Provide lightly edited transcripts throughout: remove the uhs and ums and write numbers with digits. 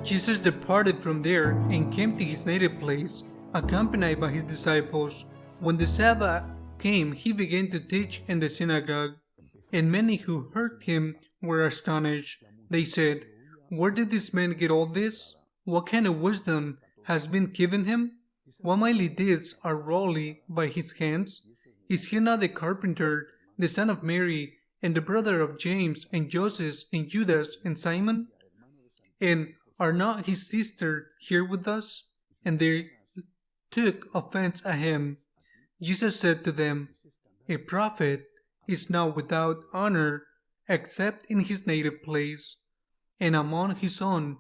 Jesus departed from there and came to his native place, accompanied by his disciples. When the Sabbath came, he began to teach in the synagogue, and many who heard him were astonished. They said, "Where did this man get all this? What kind of wisdom has been given him? What mighty deeds are wrought by his hands? Is he not the carpenter, the son of Mary, and the brother of James and Joseph and Judas and Simon? And are not his sisters here with us?" And they took offense at him. Jesus said to them, "A prophet is not without honor except in his native place, and among his own,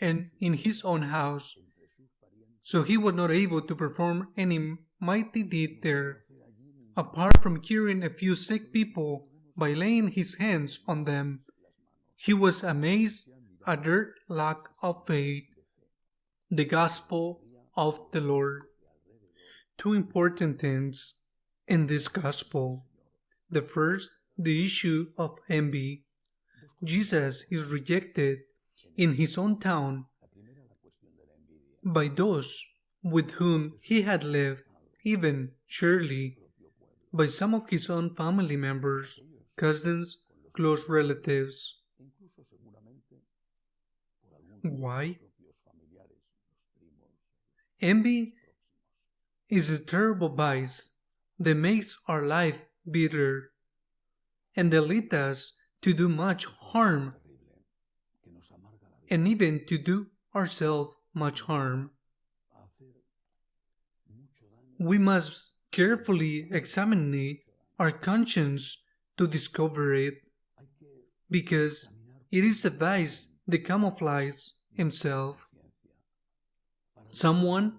and in his own house." So he was not able to perform any mighty deed there, apart from curing a few sick people by laying his hands on them. He was amazed at their lack of faith. The Gospel of the Lord. Two important things in this Gospel. The first, the issue of envy. Jesus is rejected in his own town by those with whom he had lived, even surely by some of his own family members, cousins, close relatives. Why? Envy is a terrible vice that makes our life bitter and that leads us to do much harm and even to do ourselves much harm. We must carefully examine our conscience to discover it, because it is a vice that camouflages himself. Someone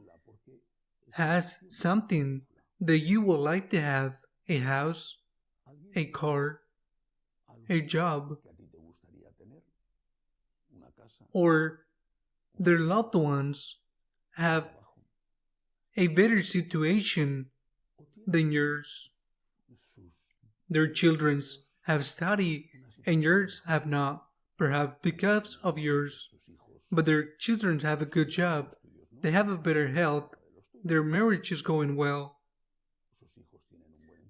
has something that you would like to have: a house, a car, a job, or their loved ones have a better situation than yours. Their children have studied and yours have not, perhaps because of yours. But their children have a good job, they have a better health, their marriage is going well.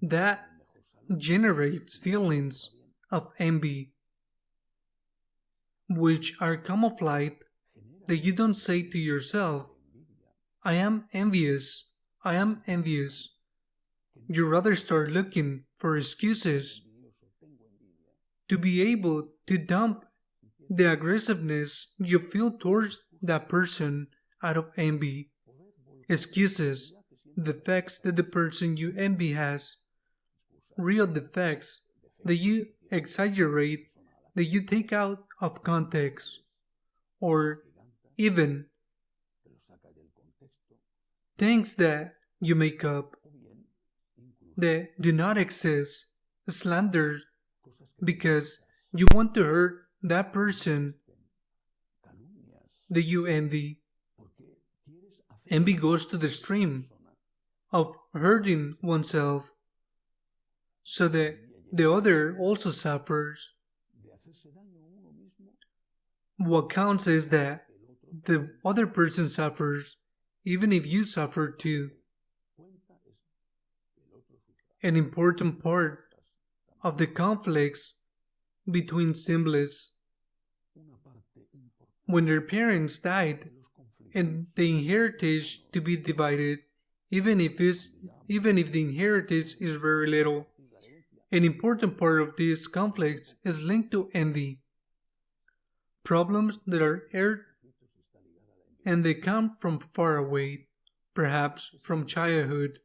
That generates feelings of envy, which are camouflaged, that you don't say to yourself, "I am envious, I am envious." You rather start looking for excuses to be able to dump the aggressiveness you feel towards that person out of envy. Excuses, defects that the person you envy has, real defects that you exaggerate, that you take out of context, or even things that you make up that do not exist, slanders, because you want to hurt that person that you envy. Envy goes to the extreme of hurting oneself so that the other also suffers. What counts is that the other person suffers even if you suffer too. An important part of the conflicts between siblings, when their parents died and the inheritance to be divided, even if the inheritance is very little, an important part of these conflicts is linked to envy. Problems that are aired and they come from far away, perhaps from childhood,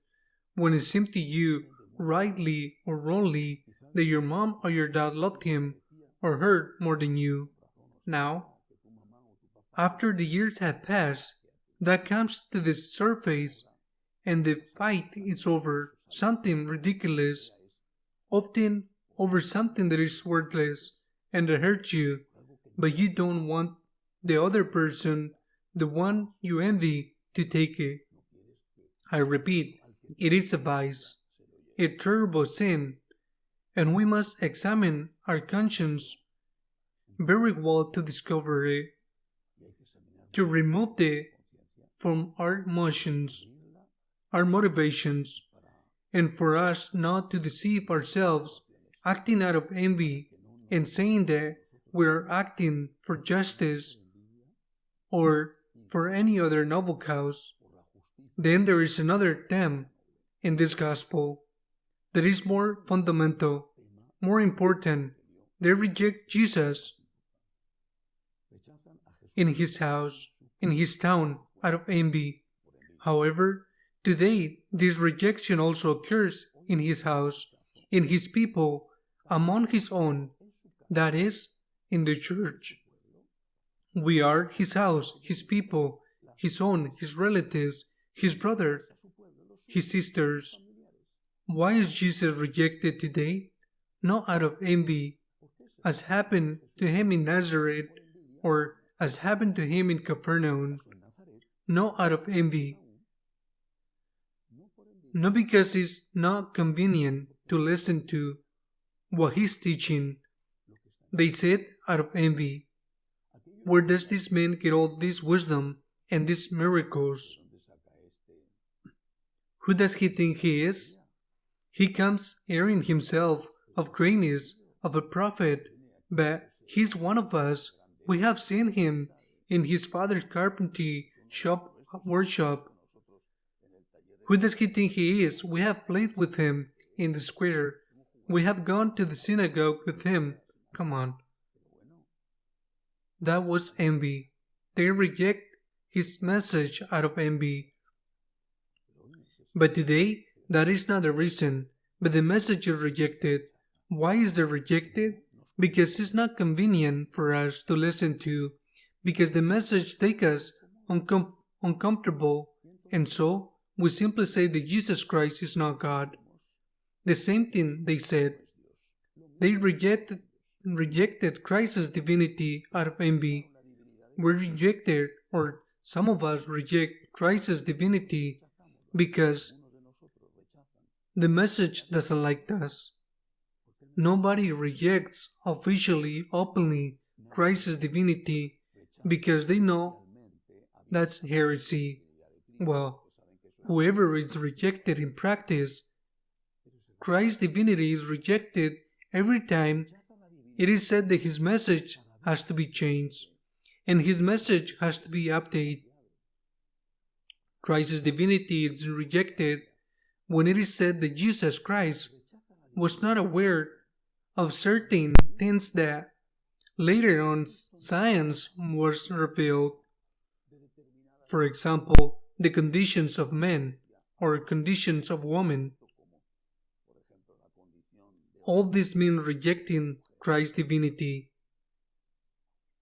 when it seemed to you, rightly or wrongly, that your mom or your dad loved him or her more than you. Now, after the years had passed, that comes to the surface and the fight is over something ridiculous, often over something that is worthless and that hurts you, but you don't want the other person, the one you envy, to take it. I repeat, it is a vice, a terrible sin, and we must examine our conscience very well to discover it. to remove it from our emotions, our motivations, and for us not to deceive ourselves, acting out of envy and saying that we are acting for justice or for any other noble cause. Then there is another theme in this gospel that is more fundamental, more important. They reject Jesus in his house, in his town, out of envy. However, today this rejection also occurs in his house, in his people, among his own, that is, in the church. We are his house, his people, his own, his relatives, his brother, his sisters. Why is Jesus rejected today? Not out of envy, as happened to him in Nazareth or as happened to him in Capernaum. Not out of envy. Not because it's not convenient to listen to what he's teaching. They said out of envy. Where does this man get all this wisdom and these miracles? Who does he think he is? He comes airing himself of greatness of a prophet, but he's one of us. We have seen him in his father's carpentry workshop. Who does he think he is? We have played with him in the square. We have gone to the synagogue with him. Come on. That was envy. They reject his message out of envy. But today, that is not the reason. But the message is rejected. Why is it rejected? Because it's not convenient for us to listen to. Because the message takes us uncomfortable. And so, we simply say that Jesus Christ is not God. The same thing they said. They rejected Christ's divinity out of envy. We rejected, or some of us reject Christ's divinity because the message doesn't like us. Nobody rejects officially, openly, Christ's divinity because they know that's heresy. Well, whoever is rejected in practice, Christ's divinity is rejected every time it is said that his message has to be changed and his message has to be updated. Christ's divinity is rejected when it is said that Jesus Christ was not aware of certain things that later on science was revealed. For example, the conditions of men or conditions of women. All this means rejecting Christ's divinity.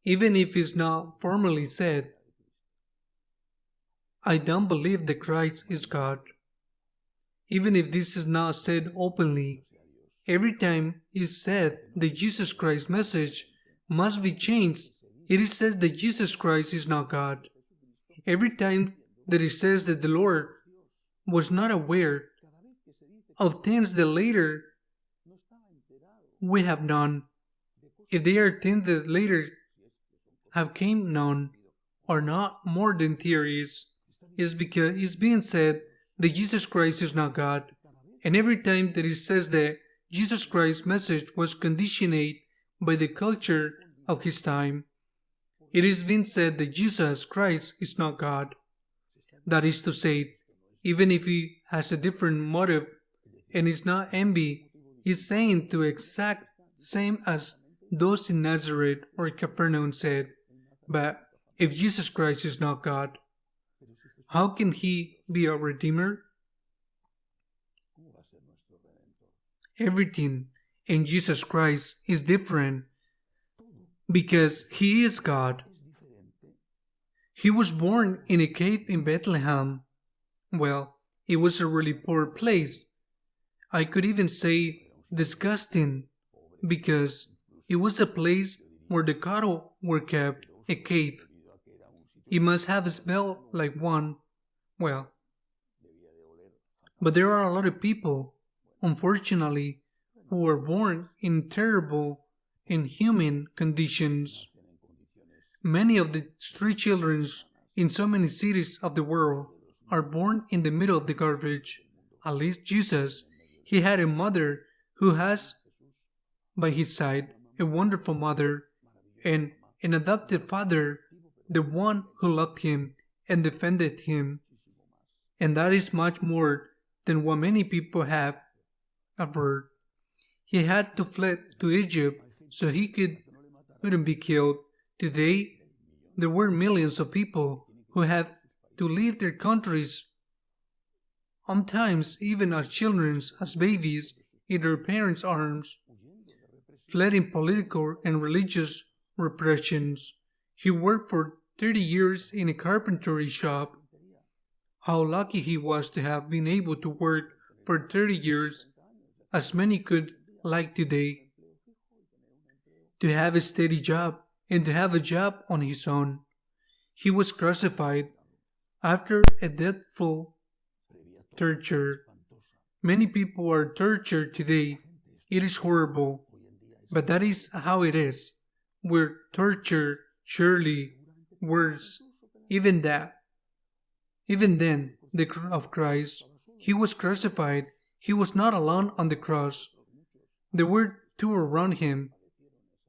Even if it's not formally said, I don't believe that Christ is God. Even if this is not said openly, every time it's said that Jesus Christ's message must be changed, it is said that Jesus Christ is not God. Every time that it says that the Lord was not aware of things that later we have known, if they are things that later have came known, are not more than theories, is because it's being said that Jesus Christ is not God. And every time that it says that Jesus Christ's message was conditioned by the culture of his time, it is being said that Jesus Christ is not God. That is to say, even if he has a different motive and is not envy, he's saying the exact same as those in Nazareth or Capernaum said. But if Jesus Christ is not God, how can he be a Redeemer? Everything in Jesus Christ is different because he is God. He was born in a cave in Bethlehem. Well, it was a really poor place. I could even say disgusting because it was a place where the cattle were kept, a cave. It must have smelled like one. Well, but there are a lot of people, unfortunately, who are born in terrible, inhuman conditions. Many of the street children in so many cities of the world are born in the middle of the garbage. At least Jesus, he had a mother who has by his side a wonderful mother and an adopted father, the one who loved him and defended him. And that is much more than what many people have ever. He had to flee to Egypt so he couldn't be killed. Today, there were millions of people who have to leave their countries, sometimes even as children, as babies, in their parents' arms, fleeing political and religious repressions. He worked for 30 years in a carpentry shop. How lucky he was to have been able to work for 30 years, as many could like today, to have a steady job and to have a job on his own. He was crucified after a deathful torture. Many people are tortured today. It is horrible, but that is how it is. We're tortured, surely worse. Even then, the cross of Christ, he was crucified. He was not alone on the cross. There were two around him,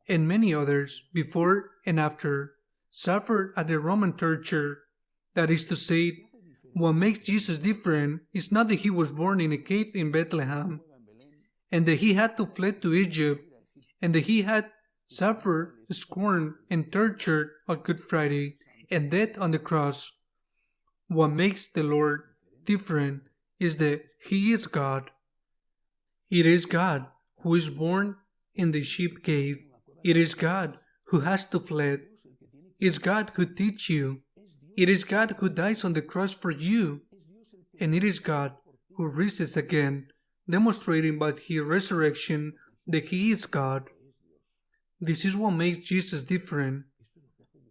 and many others, before and after, suffered at the Roman torture. That is to say, what makes Jesus different is not that he was born in a cave in Bethlehem, and that he had to flee to Egypt, and that he had suffered scorn and tortured on Good Friday and death on the cross. What makes the Lord different is that he is God. It is God who is born in the sheep cave. It is God who has to flee. It is God who teaches you. It is God who dies on the cross for you. And it is God who rises again, demonstrating by his resurrection that he is God. This is what makes Jesus different.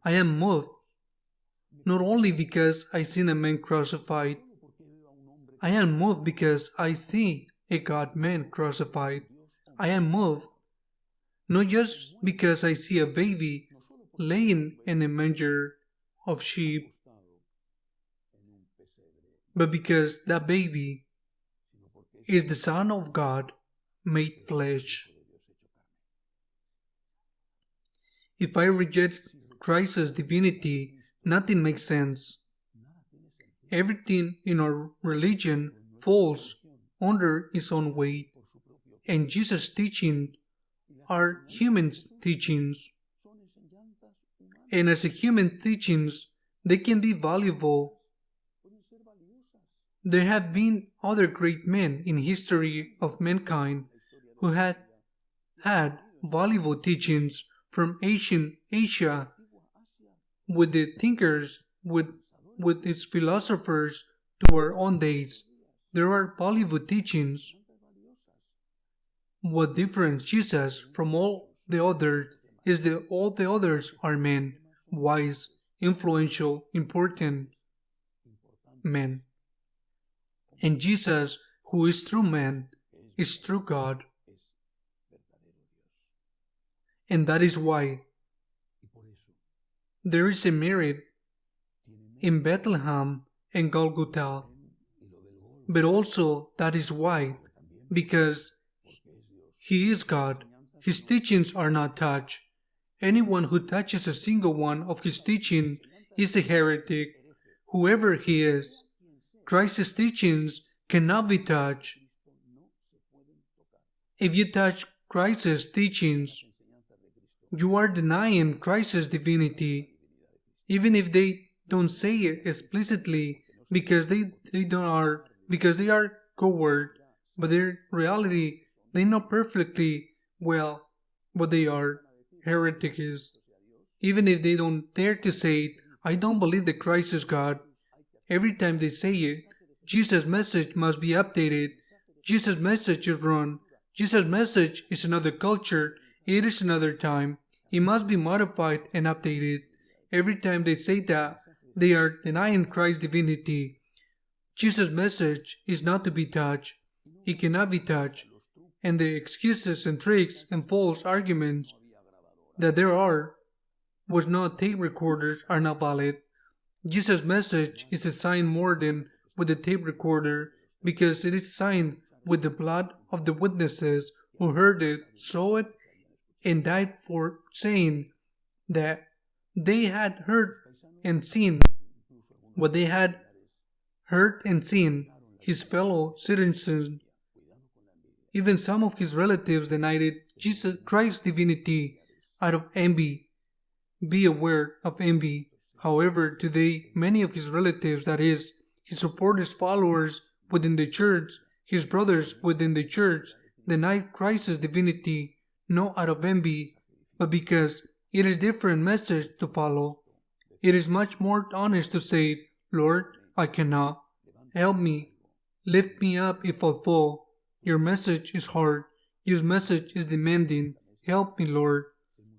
I am moved, not only because I see a man crucified. I am moved because I see a God-man crucified. I am moved not just because I see a baby laying in a manger of sheep, but because that baby is the Son of God made flesh. If I reject Christ's divinity, nothing makes sense. Everything in our religion falls under its own weight, and Jesus' teachings are human teachings. And as a human teachings, they can be valuable. There have been other great men in history of mankind who had valuable teachings from ancient Asia, with the thinkers, with its philosophers to our own days. There are valuable teachings. What differentiates Jesus from all the others is that all the others are men, wise, influential, important men. And Jesus, who is true man, is true God. And that is why there is a merit in Bethlehem and Golgotha. But also that is why, because he is God, his teachings are not touched. Anyone who touches a single one of his teaching is a heretic, whoever he is. Christ's teachings cannot be touched. If you touch Christ's teachings, you are denying Christ's divinity, even if they don't say it explicitly, because they are coward, but in reality they know perfectly well what they are heretics. Even if they don't dare to say it, I don't believe that Christ is God. Every time they say it, Jesus' message must be updated. Jesus' message is wrong. Jesus' message is another culture. It is another time. It must be modified and updated. Every time they say that, they are denying Christ's divinity. Jesus' message is not to be touched. It cannot be touched. And the excuses and tricks and false arguments that there are was not tape recorders are not valid. Jesus' message is a sign more than with the tape recorder because it is signed with the blood of the witnesses who heard it, saw it, and died for saying that they had heard and seen what they had heard and seen. His fellow citizens, even some of his relatives, denied it. Jesus Christ's divinity out of envy. Be aware of envy. However, today, many of his relatives, that is, his supporters, followers within the church, his brothers within the church, deny Christ's divinity, not out of envy, but because it is a different message to follow. It is much more honest to say, Lord, I cannot. Help me. Lift me up if I fall. Your message is hard. Your message is demanding. Help me, Lord.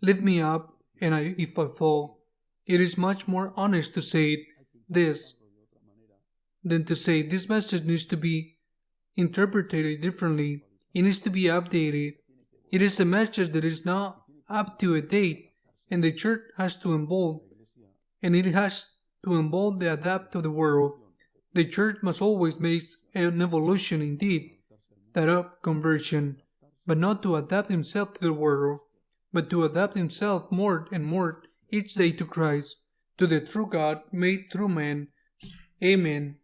Lift me up if I fall. It is much more honest to say this than to say this message needs to be interpreted differently. It needs to be updated. It is a message that is not up to a date, and the church has to involve, and it has to involve the adapt of the world. The church must always make an evolution indeed, that of conversion, but not to adapt himself to the world, but to adapt himself more and more each day to Christ, to the true God made through man. Amen.